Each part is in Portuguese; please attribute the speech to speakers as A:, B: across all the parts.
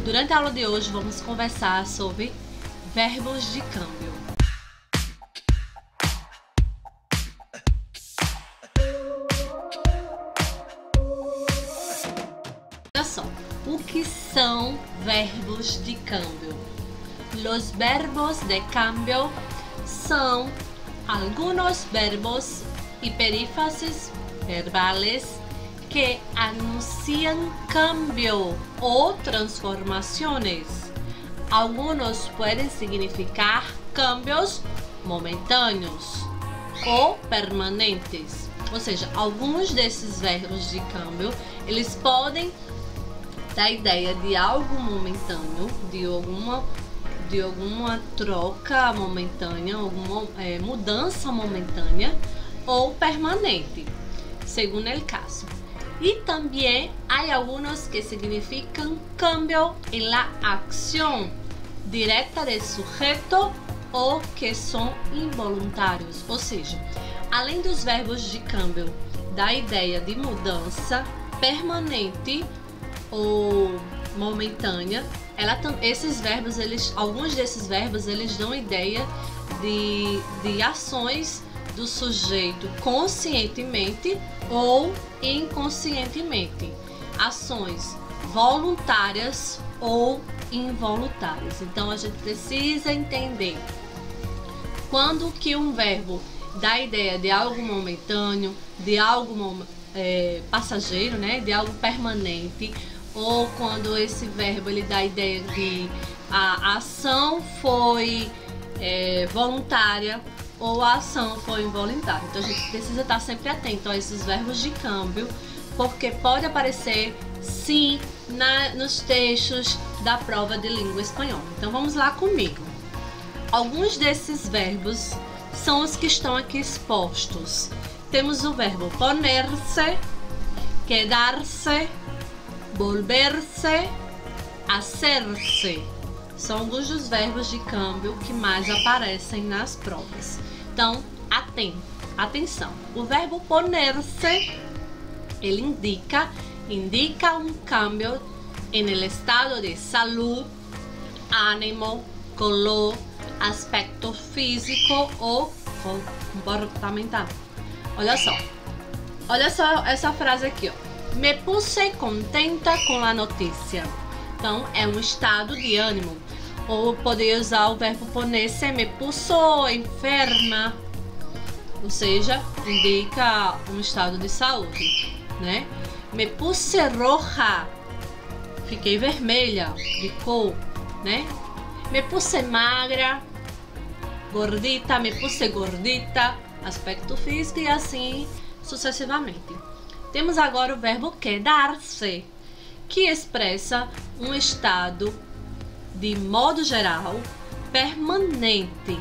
A: Durante a aula de hoje vamos conversar sobre verbos de câmbio. Olha só, o que são verbos de câmbio? Los verbos de cambio são algunos verbos y perífrasis verbales que anuncian cambio o transformaciones. Algunos pueden significar cambios momentâneos ou permanentes. Ou seja, alguns desses verbos de câmbio, eles podem dar a ideia de algo momentâneo, de alguma troca momentânea, alguma mudança momentânea ou permanente, segundo o caso. Y también hay algunos que significan cambio en la acción directa del sujeto ou que são involuntários. Ou seja, além dos verbos de câmbio da ideia de mudança permanente ou momentânea, esses verbos, alguns desses verbos, eles dão ideia de ações do sujeito conscientemente ou inconscientemente, ações voluntárias ou involuntárias. Então a gente precisa entender quando que um verbo dá a ideia de algo momentâneo, de algo passageiro, né, de algo permanente, ou quando esse verbo ele dá a ideia de a ação foi voluntária ou a ação foi involuntária. Então a gente precisa estar sempre atento a esses verbos de câmbio, porque pode aparecer sim nos textos da prova de língua espanhola. Então vamos lá comigo. Alguns desses verbos são os que estão aqui expostos. Temos o verbo poner-se, quedar-se, volver-se, hacer-se. São alguns dos verbos de câmbio que mais aparecem nas provas. Então, atenção. O verbo poner-se, ele indica um cambio en el estado de salud, ánimo, color, aspecto físico ou comportamental. Olha só essa frase aqui, ó. Me puse contenta com a notícia. Então, é um estado de ânimo. Ou poderia usar o verbo poner-se, me puso enferma. Ou seja, indica um estado de saúde, né? Me puse roja. Fiquei vermelha, de cor, né? Me puse magra, gordita, me puse gordita, aspecto físico e assim sucessivamente. Temos agora o verbo quedar-se, que expressa um estado de modo geral permanente.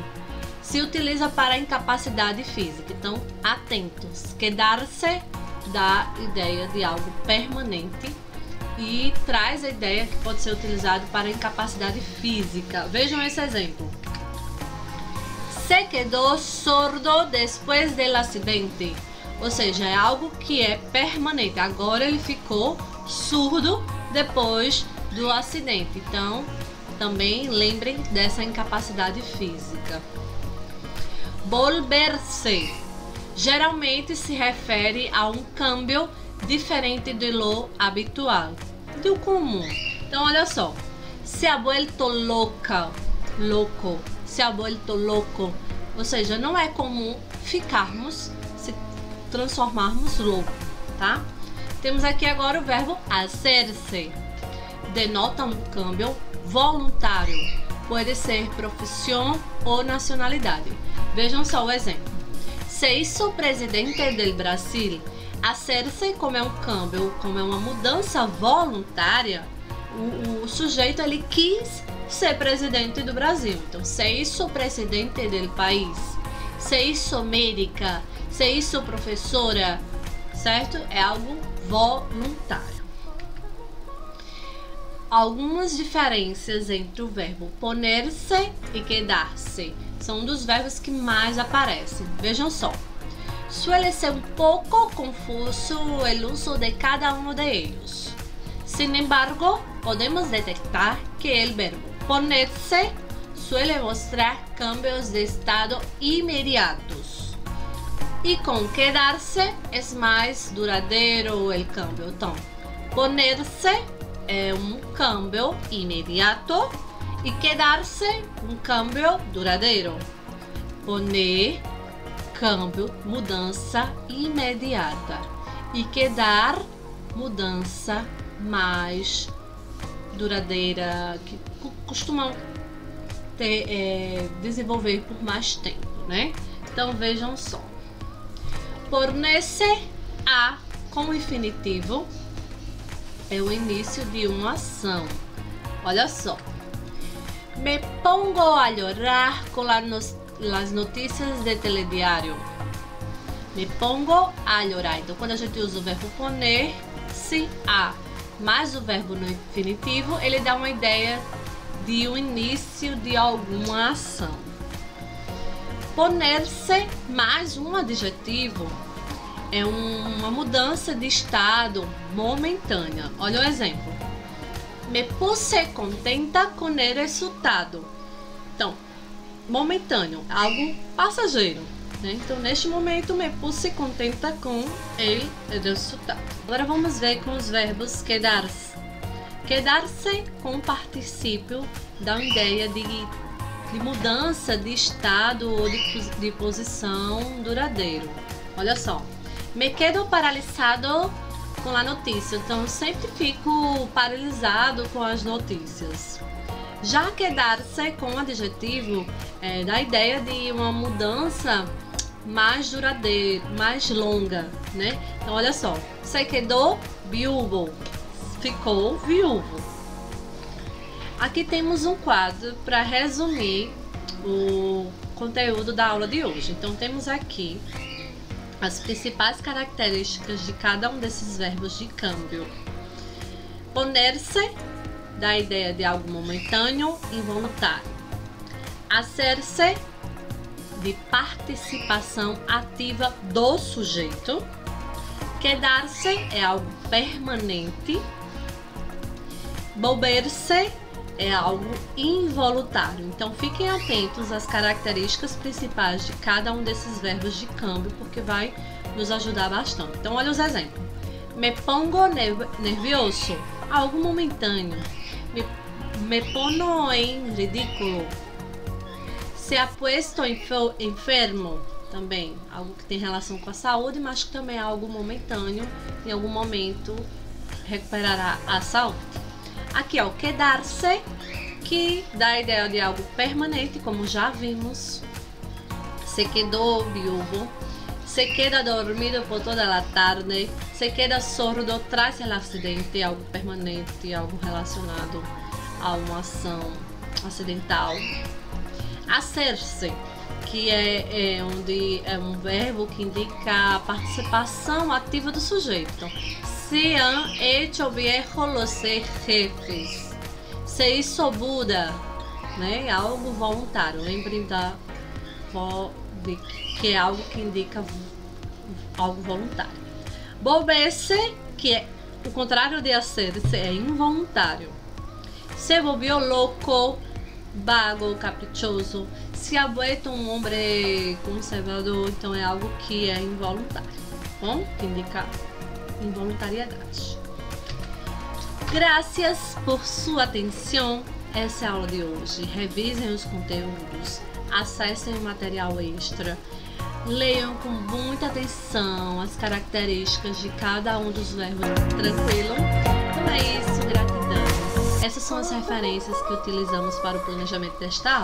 A: Se utiliza para incapacidade física. Então, atentos. Quedar-se dá ideia de algo permanente e traz a ideia que pode ser utilizado para incapacidade física. Vejam esse exemplo. Se quedó sordo después del acidente. Ou seja, é algo que é permanente. Agora ele ficou surdo depois do acidente. Então, também lembrem dessa incapacidade física. Volver-se geralmente se refere a um câmbio diferente de lo habitual, do comum. Então, olha só. Se ha vuelto loca, louco. Se ha vuelto louco. Ou seja, não é comum se transformarmos louco, tá? Temos aqui agora o verbo hacer-se. Denota um câmbio voluntário. Pode ser profissão ou nacionalidade. Vejam só o exemplo. Se hizo presidente del Brasil. Hacer-se, como é um câmbio, como é uma mudança voluntária, o sujeito ele quis ser presidente do Brasil. Então, se hizo presidente del país. Se hizo médica. Se hizo professora. Certo? É algo voluntário. Algumas diferenças entre o verbo poner-se e quedar-se. São um dos verbos que mais aparecem. Vejam só. Suele ser un poco confuso el uso de cada uno de ellos. Sin embargo, podemos detectar que el verbo ponerse suele mostrar cambios de estado inmediatos. E com quedarse é mais duradouro o cambio. Então, ponerse é um cambio imediato e quedarse um cambio duradouro. Poner, cambio, mudança imediata. E quedar, mudança mais duradoura, que costumam desenvolver por mais tempo, né? Então vejam só. Ponerse a como infinitivo é o início de uma ação. Olha só. Me pongo a llorar con las noticias de telediário. Me pongo a llorar. Então, quando a gente usa o verbo poner-se a mais o verbo no infinitivo, ele dá uma ideia de um início de alguma ação. Poner-se mais um adjetivo é uma mudança de estado momentânea. Olha o exemplo. Me puse contenta com o resultado. Então, momentâneo, algo passageiro, né? Então, neste momento, me puse contenta com o resultado. Agora vamos ver com os verbos quedar-se. Quedar-se com particípio dá uma ideia de mudança de estado ou de posição duradouro. Olha só. Me quedo paralisado com a notícia. Então, eu sempre fico paralisado com as notícias. Já quedar-se com adjetivo dá a ideia de uma mudança mais duradoura, mais longa, né? Então, olha só. Se quedou viúvo. Ficou viúvo. Aqui temos um quadro para resumir o conteúdo da aula de hoje. Então, temos aqui as principais características de cada um desses verbos de câmbio. Poner-se dá a ideia de algo momentâneo, involuntário. Hacer-se de participação ativa do sujeito. Quedar-se é algo permanente. Volver-se é algo involuntário. Então, fiquem atentos às características principais de cada um desses verbos de câmbio, porque vai nos ajudar bastante. Então, olha os exemplos. Me pongo nervioso, algo momentâneo. Me pongo em ridículo. Se ha puesto enfermo, também algo que tem relação com a saúde, mas que também é algo momentâneo. Em algum momento recuperará a saúde. Aqui, ó, quedar-se, que dá a ideia de algo permanente, como já vimos. Se quedou viúvo. Se queda dormido por toda a tarde. Se queda sordo tras el acidente, algo permanente, algo relacionado a uma ação acidental. Hacer-se, que é um verbo que indica a participação ativa do sujeito. Se han hecho viejos los jefes. Se hizo Buda, né? Algo voluntário. Lembrem de que é algo que indica algo voluntário. Volver-se, que é o contrário de hacer-se, é involuntário. Se volvió loco, vago, caprichoso. Se ha vuelto um homem conservador, então é algo que é involuntário, bom? Que indica involuntariedade. Graças por sua atenção. Essa é a aula de hoje. Revisem os conteúdos, acessem o material extra, leiam com muita atenção as características de cada um dos verbos. Tranquilo? Então é isso, gratidão. Essas são as referências que utilizamos para o planejamento desta aula.